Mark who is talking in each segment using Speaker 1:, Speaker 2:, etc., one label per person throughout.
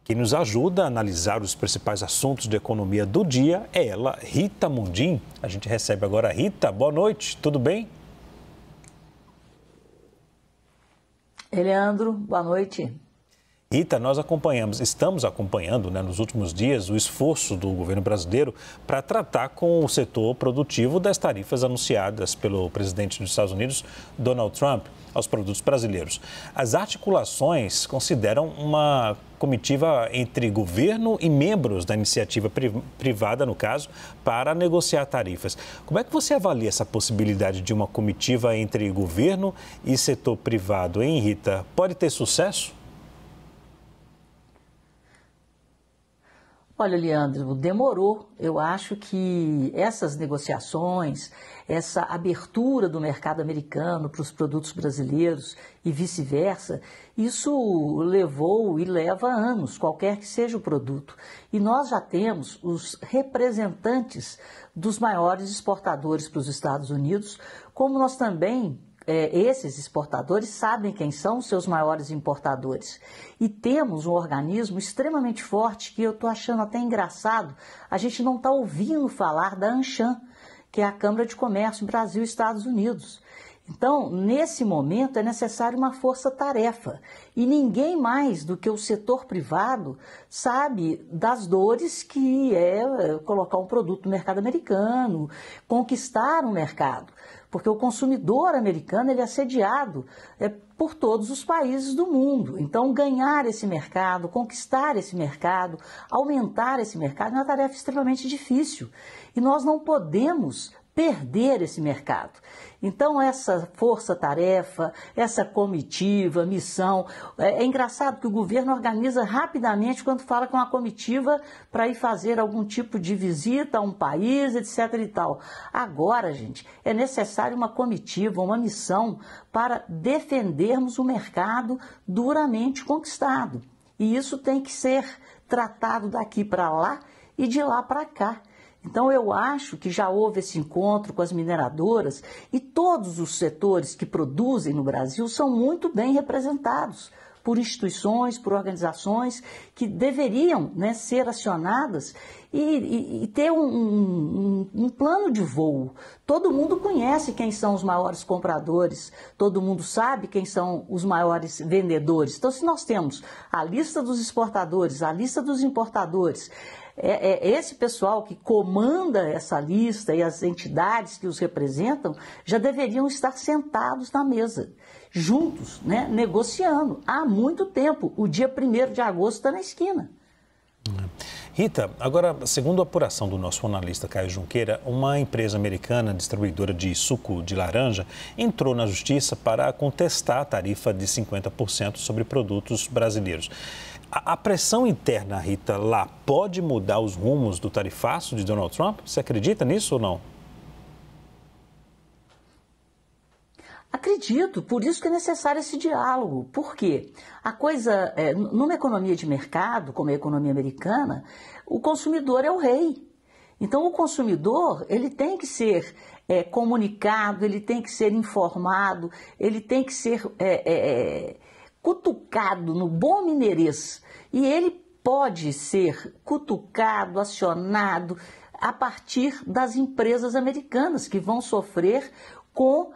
Speaker 1: Quem nos ajuda a analisar os principais assuntos de economia do dia é ela, Rita Mundim. A gente recebe agora a Rita. Boa noite, tudo bem?
Speaker 2: Leandro, boa noite.
Speaker 1: Rita, estamos acompanhando, nos últimos dias o esforço do governo brasileiro para tratar com o setor produtivo das tarifas anunciadas pelo presidente dos Estados Unidos, Donald Trump, aos produtos brasileiros. As articulações consideram uma comitiva entre governo e membros da iniciativa privada, no caso, para negociar tarifas. Como é que você avalia essa possibilidade de uma comitiva entre governo e setor privado, hein, Rita? Pode ter sucesso?
Speaker 2: Olha, Leandro, demorou. Eu acho que essas negociações, essa abertura do mercado americano para os produtos brasileiros e vice-versa, isso levou e leva anos, qualquer que seja o produto. E nós já temos os representantes dos maiores exportadores para os Estados Unidos, como nós também esses exportadores sabem quem são os seus maiores importadores. E temos um organismo extremamente forte que eu estou achando até engraçado, a gente não está ouvindo falar da ANCHAM, que é a Câmara de Comércio Brasil e Estados Unidos. Então, nesse momento, é necessário uma força-tarefa. E ninguém mais do que o setor privado sabe das dores que é colocar um produto no mercado americano, conquistar um mercado. Porque o consumidor americano ele é assediado por todos os países do mundo. Então, ganhar esse mercado, conquistar esse mercado, aumentar esse mercado é uma tarefa extremamente difícil. E nós não podemos perder esse mercado. Então, essa força-tarefa, essa comitiva, missão, é engraçado que o governo organiza rapidamente quando fala com uma comitiva para ir fazer algum tipo de visita a um país, etc. e tal. Agora, gente, é necessário uma comitiva, uma missão para defendermos o mercado duramente conquistado. E isso tem que ser tratado daqui para lá e de lá para cá. Então, eu acho que já houve esse encontro com as mineradoras e todos os setores que produzem no Brasil são muito bem representados por instituições, por organizações que deveriam ser acionadas e ter um plano de voo. Todo mundo conhece quem são os maiores compradores, todo mundo sabe quem são os maiores vendedores. Então, se nós temos a lista dos exportadores, a lista dos importadores, esse pessoal que comanda essa lista e as entidades que os representam já deveriam estar sentados na mesa, juntos, negociando há muito tempo. O dia 1º de agosto está na esquina.
Speaker 1: Rita, agora, segundo a apuração do nosso analista Caio Junqueira, uma empresa americana distribuidora de suco de laranja entrou na justiça para contestar a tarifa de 50% sobre produtos brasileiros. A pressão interna, Rita, lá pode mudar os rumos do tarifaço de Donald Trump? Você acredita nisso ou não?
Speaker 2: Acredito, por isso que é necessário esse diálogo. Por quê? A coisa, numa economia de mercado, como a economia americana, o consumidor é o rei. Então, o consumidor, ele tem que ser comunicado, ele tem que ser informado, ele tem que ser cutucado no bom mineirês. E ele pode ser cutucado, acionado a partir das empresas americanas que vão sofrer com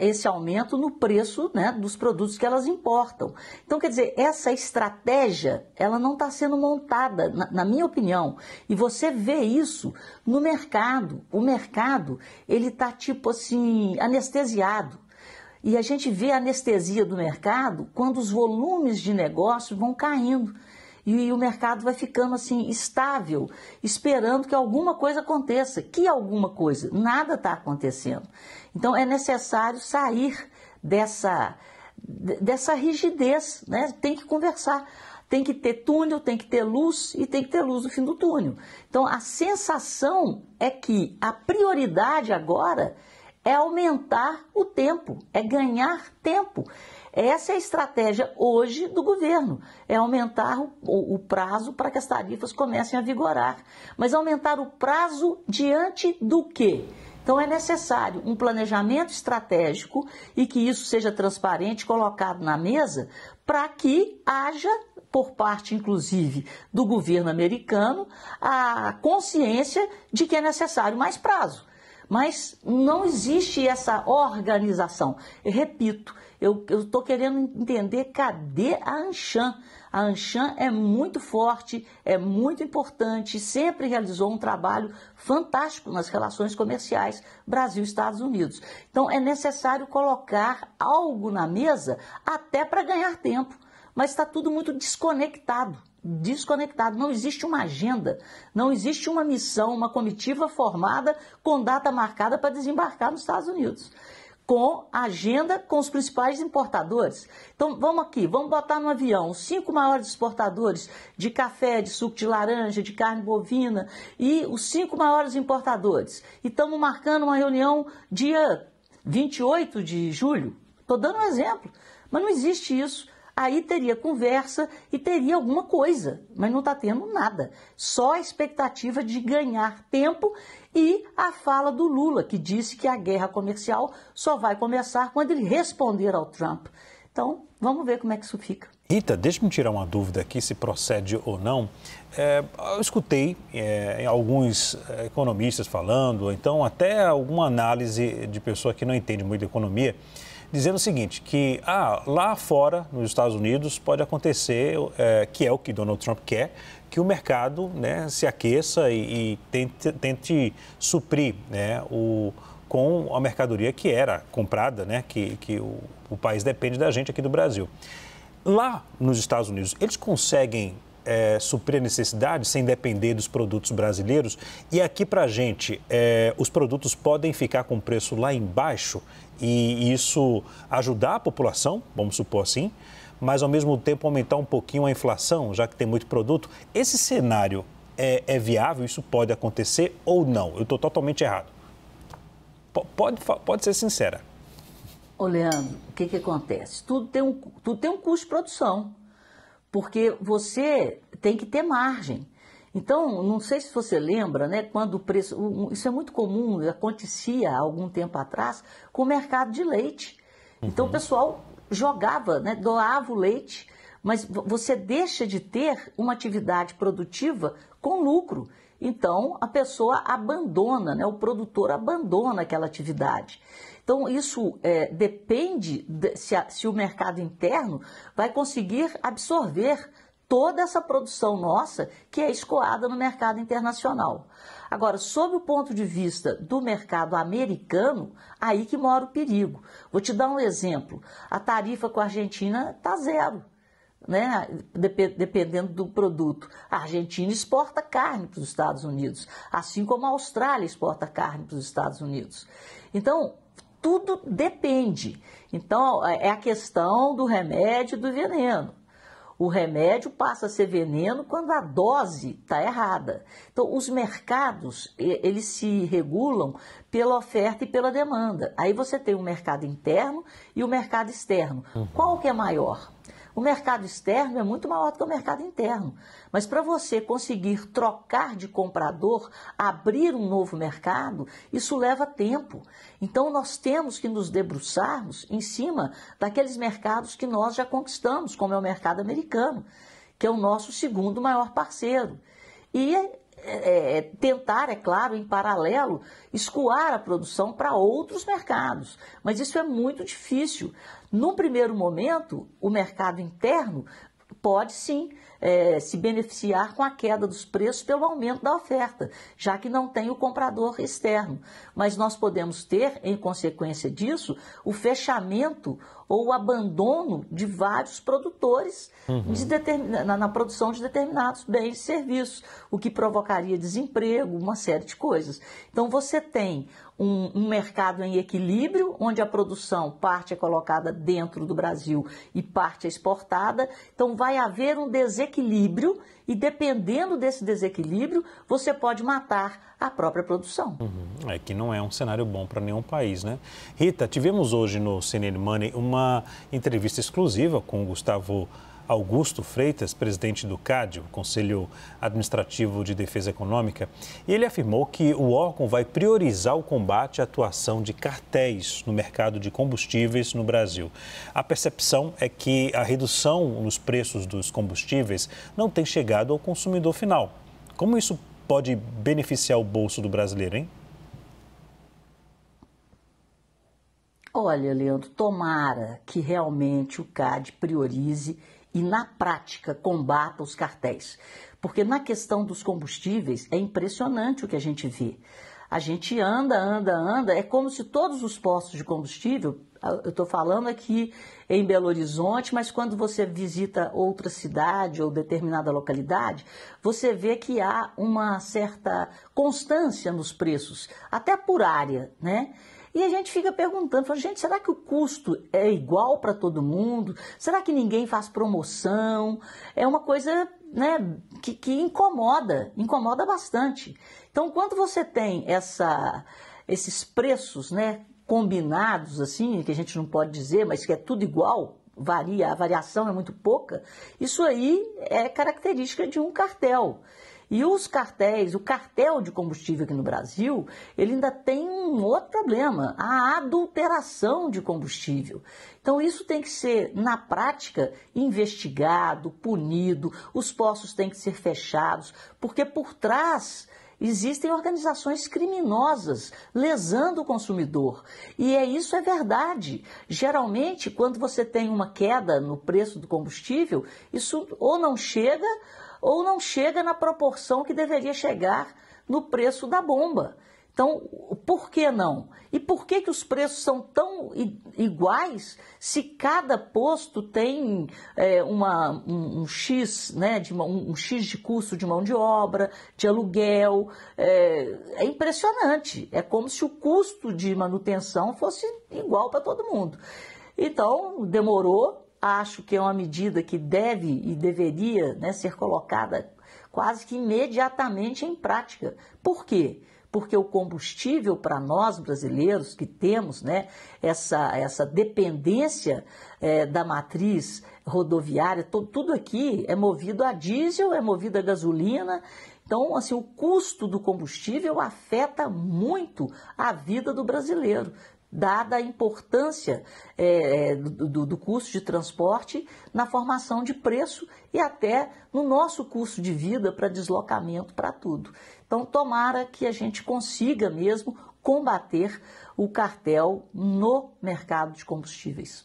Speaker 2: esse aumento no preço dos produtos que elas importam. Então, quer dizer, essa estratégia, ela não está sendo montada, na minha opinião. E você vê isso no mercado. O mercado, ele está tipo assim, anestesiado. E a gente vê a anestesia do mercado quando os volumes de negócio vão caindo. E o mercado vai ficando assim, estável, esperando que alguma coisa aconteça. Que alguma coisa? Nada está acontecendo. Então, é necessário sair dessa rigidez, Tem que conversar. Tem que ter túnel, tem que ter luz e tem que ter luz no fim do túnel. Então, a sensação é que a prioridade agora é aumentar o tempo, é ganhar tempo. Essa é a estratégia hoje do governo, é aumentar o prazo para que as tarifas comecem a vigorar. Mas aumentar o prazo diante do quê? Então é necessário um planejamento estratégico e que isso seja transparente, colocado na mesa, para que haja, por parte inclusive do governo americano, a consciência de que é necessário mais prazo. Mas não existe essa organização. Eu repito, eu estou querendo entender cadê a ANCHAM. A ANCHAM é muito forte, é muito importante, sempre realizou um trabalho fantástico nas relações comerciais Brasil-Estados Unidos. Então é necessário colocar algo na mesa até para ganhar tempo, mas está tudo muito desconectado. Não existe uma agenda, não existe uma missão, uma comitiva formada com data marcada para desembarcar nos Estados Unidos, com agenda com os principais importadores. Então vamos aqui, vamos botar no avião os 5 maiores exportadores de café, de suco de laranja, de carne bovina e os 5 maiores importadores. E estamos marcando uma reunião dia 28 de julho. Estou dando um exemplo, mas não existe isso. Aí teria conversa e teria alguma coisa, mas não está tendo nada. Só a expectativa de ganhar tempo e a fala do Lula, que disse que a guerra comercial só vai começar quando ele responder ao Trump. Então, vamos ver como é que isso fica.
Speaker 1: Rita, deixa-me tirar uma dúvida aqui, se procede ou não. Eu escutei alguns economistas falando, ou então até alguma análise de pessoa que não entende muito de economia, dizendo o seguinte, que lá fora, nos Estados Unidos, pode acontecer, que é o que Donald Trump quer, que o mercado, né, se aqueça e tente suprir, né, com a mercadoria que era comprada, né, que o país depende da gente aqui do Brasil. Lá nos Estados Unidos, eles conseguem suprir a necessidade sem depender dos produtos brasileiros? E aqui para a gente, os produtos podem ficar com preço lá embaixo e isso ajudar a população, vamos supor assim, mas ao mesmo tempo aumentar um pouquinho a inflação, já que tem muito produto. Esse cenário é viável? Isso pode acontecer ou não? Eu estou totalmente errado. Pode ser sincera.
Speaker 2: Ô, Leandro, o que acontece? Tudo tem um custo de produção, porque você tem que ter margem. Então, não sei se você lembra, né, quando o preço... Isso é muito comum, acontecia há algum tempo atrás com o mercado de leite. Então, o pessoal jogava, né, doava o leite, mas você deixa de ter uma atividade produtiva com lucro. Então, a pessoa abandona, né, o produtor abandona aquela atividade. Então, isso depende se o mercado interno vai conseguir absorver toda essa produção nossa que é escoada no mercado internacional. Agora, sob o ponto de vista do mercado americano, aí que mora o perigo. Vou te dar um exemplo. A tarifa com a Argentina está zero, né? Dependendo do produto. A Argentina exporta carne para os Estados Unidos, assim como a Austrália exporta carne para os Estados Unidos. Então, tudo depende. Então, é a questão do remédio e do veneno. O remédio passa a ser veneno quando a dose está errada. Então, os mercados, eles se regulam pela oferta e pela demanda. Aí você tem o mercado interno e o mercado externo. Qual que é maior? O mercado externo é muito maior do que o mercado interno. Mas para você conseguir trocar de comprador, abrir um novo mercado, isso leva tempo. Então nós temos que nos debruçarmos em cima daqueles mercados que nós já conquistamos, como é o mercado americano, que é o nosso segundo maior parceiro. E tentar, é claro, em paralelo, escoar a produção para outros mercados. Mas isso é muito difícil. Num primeiro momento, o mercado interno pode sim se beneficiar com a queda dos preços pelo aumento da oferta, já que não tem o comprador externo. Mas nós podemos ter, em consequência disso, o fechamento ou o abandono de vários produtores na produção de determinados bens e serviços, o que provocaria desemprego, uma série de coisas. Então você tem um mercado em equilíbrio, onde a produção, parte é colocada dentro do Brasil e parte é exportada. Então vai haver um desequilíbrio e, dependendo desse desequilíbrio, você pode matar a própria produção.
Speaker 1: É que não é um cenário bom para nenhum país, né? Rita, tivemos hoje no CNN Money uma entrevista exclusiva com o Gustavo Augusto Freitas, presidente do CAD, o Conselho Administrativo de Defesa Econômica, e ele afirmou que o órgão vai priorizar o combate à atuação de cartéis no mercado de combustíveis no Brasil. A percepção é que a redução nos preços dos combustíveis não tem chegado ao consumidor final. Como isso pode beneficiar o bolso do brasileiro, hein?
Speaker 2: Olha, Leandro, tomara que realmente o CAD priorize e, na prática, combata os cartéis. Porque na questão dos combustíveis é impressionante o que a gente vê. A gente anda, é como se todos os postos de combustível, eu estou falando aqui em Belo Horizonte, mas quando você visita outra cidade ou determinada localidade, você vê que há uma certa constância nos preços, até por área, né? E a gente fica perguntando, gente, será que o custo é igual para todo mundo? Será que ninguém faz promoção? É uma coisa, né, que incomoda bastante. Então, quando você tem esses preços, né, combinados, assim, que a gente não pode dizer, mas que é tudo igual, a variação é muito pouca, isso aí é característica de um cartel. E os cartéis, o cartel de combustível aqui no Brasil, ele ainda tem um outro problema, a adulteração de combustível. Então isso tem que ser, na prática, investigado, punido, os postos têm que ser fechados, porque por trás existem organizações criminosas lesando o consumidor. E isso é verdade. Geralmente, quando você tem uma queda no preço do combustível, isso ou não chega na proporção que deveria chegar no preço da bomba. Então, por que não? E por que os preços são tão iguais se cada posto tem um X, né, um X de custo de mão de obra, de aluguel? É impressionante. É como se o custo de manutenção fosse igual para todo mundo. Então, demorou. Acho que é uma medida que deve e deveria, né, ser colocada quase que imediatamente em prática. Por quê? Porque o combustível, para nós brasileiros que temos, né, essa dependência da matriz rodoviária, tudo aqui é movido a diesel, é movido a gasolina. Então, assim, o custo do combustível afeta muito a vida do brasileiro, dada a importância do custo de transporte na formação de preço e até no nosso custo de vida para deslocamento, para tudo. Então, tomara que a gente consiga mesmo combater o cartel no mercado de combustíveis.